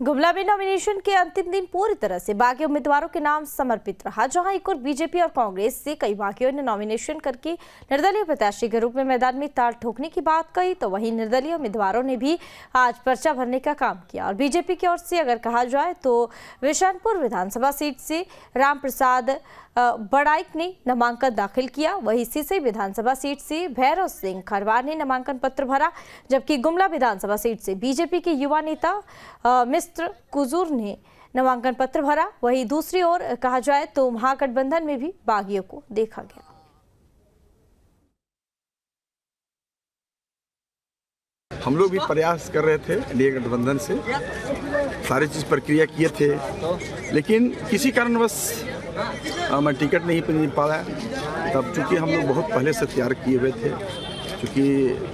गुमला में नॉमिनेशन के अंतिम दिन पूरी तरह से बागी उम्मीदवारों के नाम समर्पित रहा। जहां एक और बीजेपी और कांग्रेस से कई बागियों ने नॉमिनेशन करके निर्दलीय प्रत्याशी के रूप में मैदान में ताल ठोकने की बात कही, तो वहीं निर्दलीय उम्मीदवारों ने भी आज पर्चा भरने का काम किया। और बीजेपी की ओर से अगर कहा जाए तो विशानपुर विधानसभा सीट से राम प्रसाद बड़ाइक ने नामांकन दाखिल किया। वहीं सिसई विधानसभा सीट से भैरव सिंह खरवार ने नामांकन पत्र भरा, जबकि गुमला विधानसभा सीट से बीजेपी के युवा नेता मिस्टर कुजूर ने नामांकन पत्र भरा। वहीं दूसरी ओर कहा जाए तो महागठबंधन में भी बागियों को देखा गया। हम लोग भी प्रयास कर रहे थे एनडीए गठबंधन से, सारी चीज़ प्रक्रिया किए थे, लेकिन किसी कारणवश मैं टिकट नहीं मिल पाया। तब चूँकि हम लोग बहुत पहले से तैयार किए हुए थे, चूँकि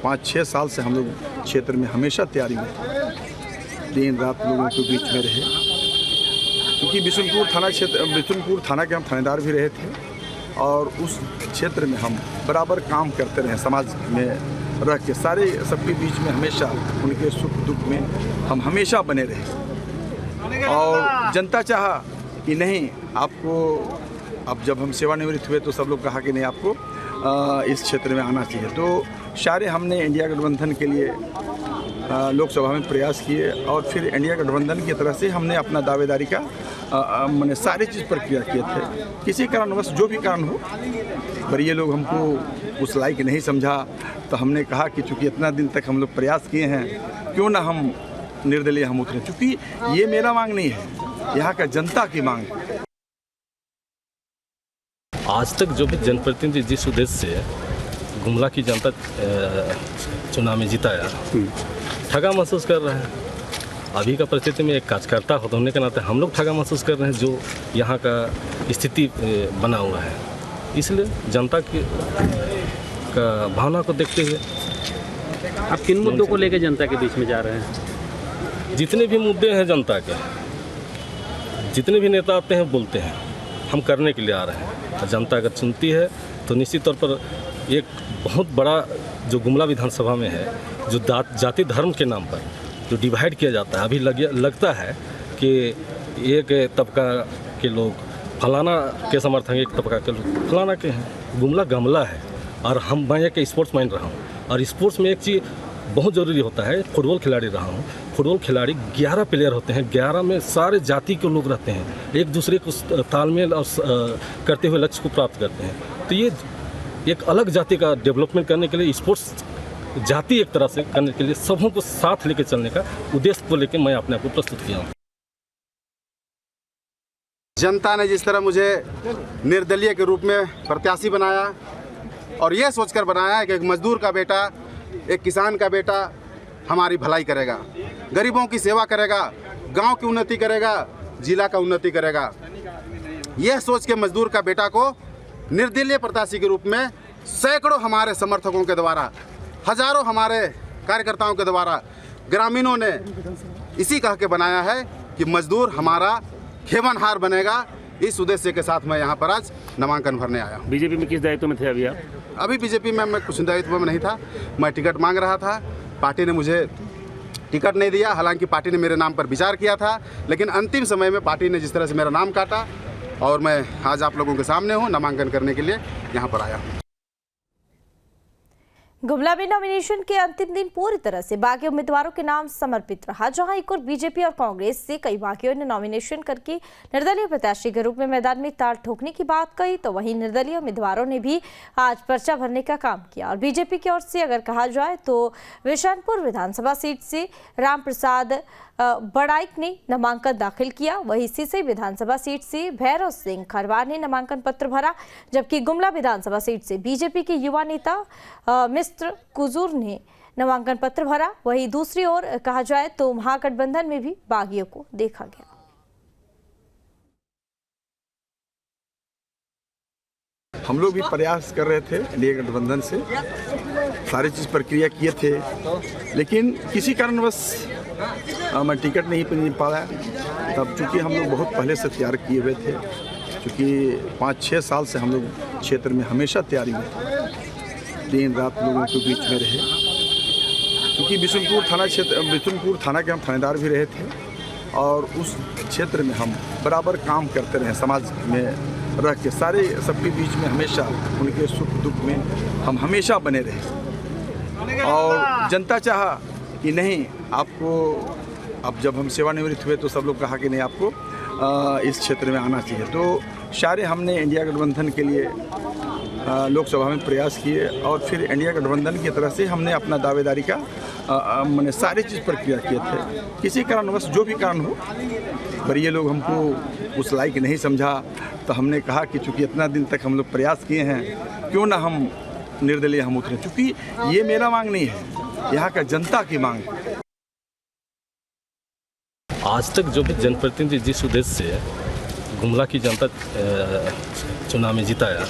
5-6 साल से हम लोग क्षेत्र में हमेशा तैयारी में थे, दिन रात लोगों के बीच में रहे। क्योंकि बिशुनपुर थाना के हम थानेदार भी रहे थे और उस क्षेत्र में हम बराबर काम करते रहे, समाज में रह के सारे सबके बीच में हमेशा उनके सुख दुख में हम हमेशा बने रहे। और जनता चाहा कि नहीं, आपको अब जब हम सेवानिवृत्त हुए तो सब लोग कहा कि नहीं, आपको इस क्षेत्र में आना चाहिए। तो सारे हमने इंडिया गठबंधन के लिए लोकसभा में प्रयास किए और फिर इंडिया गठबंधन की तरफ से हमने अपना दावेदारी का मैंने सारी चीज़ प्रक्रिया किए थे। किसी कारणवश जो भी कारण हो, पर ये लोग हमको उस लायक नहीं समझा, तो हमने कहा कि चूँकि इतना दिन तक हम लोग प्रयास किए हैं, क्यों ना हम निर्दलीय हम उतरें। चूँकि ये मेरा मांग नहीं है, यहाँ का जनता की मांग है। आज तक जो भी जनप्रतिनिधि जिस उद्देश्य से गुमला की जनता चुनाव में जिताया, ठगा महसूस कर रहे हैं। अभी का परिस्थिति में एक कार्यकर्ता होने के नाते हम लोग ठगा महसूस कर रहे हैं जो यहाँ का स्थिति बना हुआ है। इसलिए जनता की भावना को देखते हुए आप किन मुद्दों को लेकर जनता के बीच में जा रहे हैं? जितने भी मुद्दे हैं जनता के, जितने भी नेता आते हैं बोलते हैं, हम करने के लिए आ रहे हैं। और जनता अगर चुनती है तो निश्चित तौर पर एक बहुत बड़ा जो गुमला विधानसभा में है, जो जाति धर्म के नाम पर जो डिवाइड किया जाता है, अभी लगता है कि एक तबका के लोग फलाना के समर्थक, एक तबका के लोग फलाना के हैं। गुमला गमला है और मैं एक स्पोर्ट्स मैन रहा हूँ और स्पोर्ट्स में एक चीज़ बहुत ज़रूरी होता है। फुटबॉल खिलाड़ी रहा हूँ। फुटबॉल खिलाड़ी 11 प्लेयर होते हैं, 11 में सारे जाति के लोग रहते हैं, एक दूसरे को तालमेल और करते हुए लक्ष्य को प्राप्त करते हैं। तो ये एक अलग जाति का डेवलपमेंट करने के लिए, स्पोर्ट्स जाति एक तरह से करने के लिए सबों को साथ लेकर चलने का उद्देश्य को लेकर मैं अपने आप को प्रस्तुत किया हूँ। जनता ने जिस तरह मुझे निर्दलीय के रूप में प्रत्याशी बनाया और यह सोचकर बनाया कि एक मजदूर का बेटा, एक किसान का बेटा हमारी भलाई करेगा, गरीबों की सेवा करेगा, गांव की उन्नति करेगा, जिला का उन्नति करेगा, यह सोच के मजदूर का बेटा को निर्दलीय प्रत्याशी के रूप में सैकड़ों हमारे समर्थकों के द्वारा, हजारों हमारे कार्यकर्ताओं के द्वारा, ग्रामीणों ने इसी कह के बनाया है कि मजदूर हमारा खेवनहार बनेगा। इस उद्देश्य के साथ मैं यहाँ पर आज नामांकन भरने आया हूँ। बीजेपी में किस दायित्व में थे अभी आप? अभी बीजेपी में मैं कुछ दायित्व में नहीं था, मैं टिकट मांग रहा था। पार्टी ने मुझे टिकट नहीं दिया, हालांकि पार्टी ने मेरे नाम पर विचार किया था, लेकिन अंतिम समय में पार्टी ने जिस तरह से मेरा नाम काटा और मैं आज आप लोगों के सामने हूँ, नामांकन करने के लिए यहाँ पर आया हूँ। गुमला में नॉमिनेशन के अंतिम दिन पूरी तरह से बागी उम्मीदवारों के नाम समर्पित रहा। जहां एक और बीजेपी और कांग्रेस से कई बागियों ने नॉमिनेशन करके निर्दलीय प्रत्याशी के रूप में मैदान में ताल ठोकने की बात कही, तो वहीं निर्दलीय उम्मीदवारों ने भी आज पर्चा भरने का काम किया। और बीजेपी की ओर से अगर कहा जाए तो विशानपुर विधानसभा सीट से राम प्रसाद बड़ाइक ने नामांकन दाखिल किया। वहीं सिसई विधानसभा सीट से भैरव सिंह खरवार ने नामांकन पत्र भरा, जबकि गुमला विधानसभा सीट से बीजेपी के युवा नेता मिस्टर कुजूर ने नामांकन पत्र भरा। वहीं दूसरी ओर कहा जाए तो महागठबंधन में भी बागियों को देखा गया। हम लोग भी प्रयास कर रहे थे एनडीए गठबंधन से, सारी चीज़ प्रक्रिया किए थे, लेकिन किसी कारणवश मैं टिकट नहीं मिल पाया। तब चूँकि हम लोग बहुत पहले से तैयार किए हुए थे, चूँकि 5-6 साल से हम लोग क्षेत्र में हमेशा तैयारी में थे, दिन रात लोगों के बीच में रहे। क्योंकि बिशुनपुर थाना के हम थानेदार भी रहे थे और उस क्षेत्र में हम बराबर काम करते रहे, समाज में रह के सारे सबके बीच में हमेशा उनके सुख दुख में हम हमेशा बने रहे। और जनता चाहा कि नहीं आपको, अब जब हम सेवानिवृत्त हुए तो सब लोग कहा कि नहीं आपको इस क्षेत्र में आना चाहिए। तो सारे हमने इंडिया गठबंधन के लिए लोकसभा में प्रयास किए और फिर इंडिया गठबंधन की तरफ से हमने अपना दावेदारी का मैंने सारी चीज़ प्रक्रिया किए थे। किसी कारणवश जो भी कारण हो, पर ये लोग हमको उस लायक नहीं समझा, तो हमने कहा कि चूँकि इतना दिन तक हम लोग प्रयास किए हैं, क्यों ना हम निर्दलीय हम उतरे, चूँकि ये मेरा मांग नहीं है, यहाँ का जनता की मांग है। आज तक जो भी जनप्रतिनिधि जिस उद्देश्य से गुमला की जनता चुनाव में जिताया,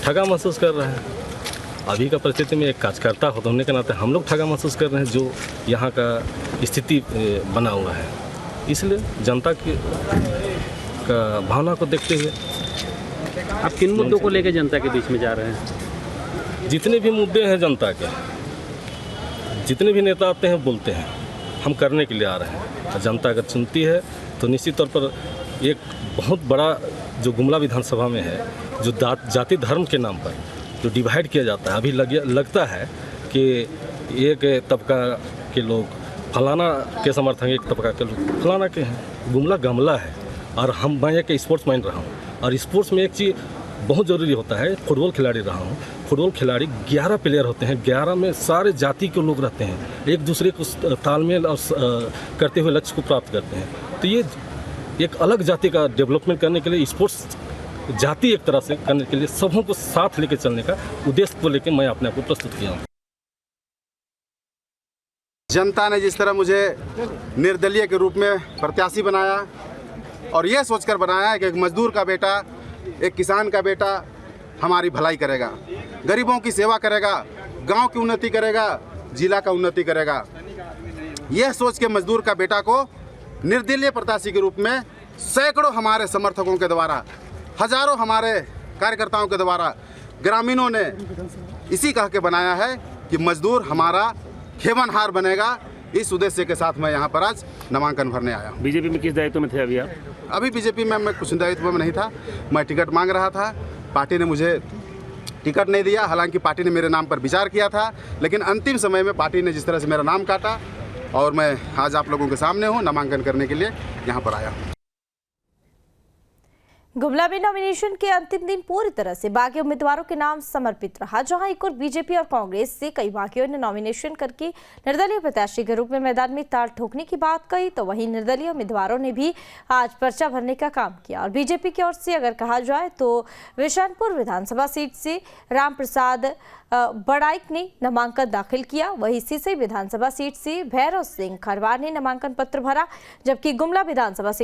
ठगा महसूस कर रहे हैं। अभी का परिस्थिति में एक कार्यकर्ता होने के नाते हम लोग ठगा महसूस कर रहे हैं, जो यहाँ का स्थिति बना हुआ है। इसलिए जनता की का भावना को देखते हुए आप किन मुद्दों को लेकर जनता के बीच में जा रहे हैं? जितने भी मुद्दे हैं जनता के, जितने भी नेता आते हैं बोलते हैं, हम करने के लिए आ रहे हैं। और जनता अगर चुनती है तो निश्चित तौर पर एक बहुत बड़ा जो गुमला विधानसभा में है, जो जाति धर्म के नाम पर जो डिवाइड किया जाता है, अभी लगता है कि एक तबका के लोग फलाना के समर्थक, एक तबका के लोग फलाना के हैं। गुमला गमला है और मैं एक स्पोर्ट्स माइंड रहा हूँ, और स्पोर्ट्स में एक चीज़ बहुत ज़रूरी होता है। फुटबॉल खिलाड़ी रहा हूँ, फुटबॉल खिलाड़ी 11 प्लेयर होते हैं, 11 में सारे जाति के लोग रहते हैं, एक दूसरे को तालमेल और करते हुए लक्ष्य को प्राप्त करते हैं। तो ये एक अलग जाति का डेवलपमेंट करने के लिए, स्पोर्ट्स जाति एक तरह से करने के लिए, सबों को साथ लेकर चलने का उद्देश्य को लेकर मैं अपने आप को प्रस्तुत किया हूँ। जनता ने जिस तरह मुझे निर्दलीय के रूप में प्रत्याशी बनाया, और यह सोचकर बनाया है कि एक मजदूर का बेटा, एक किसान का बेटा हमारी भलाई करेगा, गरीबों की सेवा करेगा, गांव की उन्नति करेगा, जिला का उन्नति करेगा। यह सोच के मजदूर का बेटा को निर्दलीय प्रत्याशी के रूप में सैकड़ों हमारे समर्थकों के द्वारा, हजारों हमारे कार्यकर्ताओं के द्वारा, ग्रामीणों ने इसी कह के बनाया है कि मजदूर हमारा खेमनहार बनेगा। इस उद्देश्य के साथ मैं यहाँ पर आज नामांकन भरने आया हूँ। बीजेपी में किस दायित्व में थे अभी आप? अभी बीजेपी में मैं कुछ दायित्व में नहीं था, मैं टिकट मांग रहा था, पार्टी ने मुझे टिकट नहीं दिया। हालांकि पार्टी ने मेरे नाम पर विचार किया था, लेकिन अंतिम समय में पार्टी ने जिस तरह से मेरा नाम काटा, और मैं आज आप लोगों के सामने हूँ, नामांकन करने के लिए यहाँ पर आया हूँ। गुमला में नॉमिनेशन के अंतिम दिन पूरी तरह से बागी उम्मीदवारों के नाम समर्पित रहा, जहां एक और बीजेपी और कांग्रेस से कई बागियों ने नॉमिनेशन करके निर्दलीय प्रत्याशी के रूप में मैदान में ताल ठोकने की बात कही, तो वहीं निर्दलीय उम्मीदवारों ने भी आज पर्चा भरने का काम किया। और बीजेपी की ओर से अगर कहा जाए तो विशानपुर विधानसभा सीट से राम प्रसाद बड़ाइक ने नामांकन दाखिल किया, वहीं सिसई विधानसभा सीट से भैरव सिंह खरवार ने नामांकन पत्र भरा, जबकि गुमला विधानसभा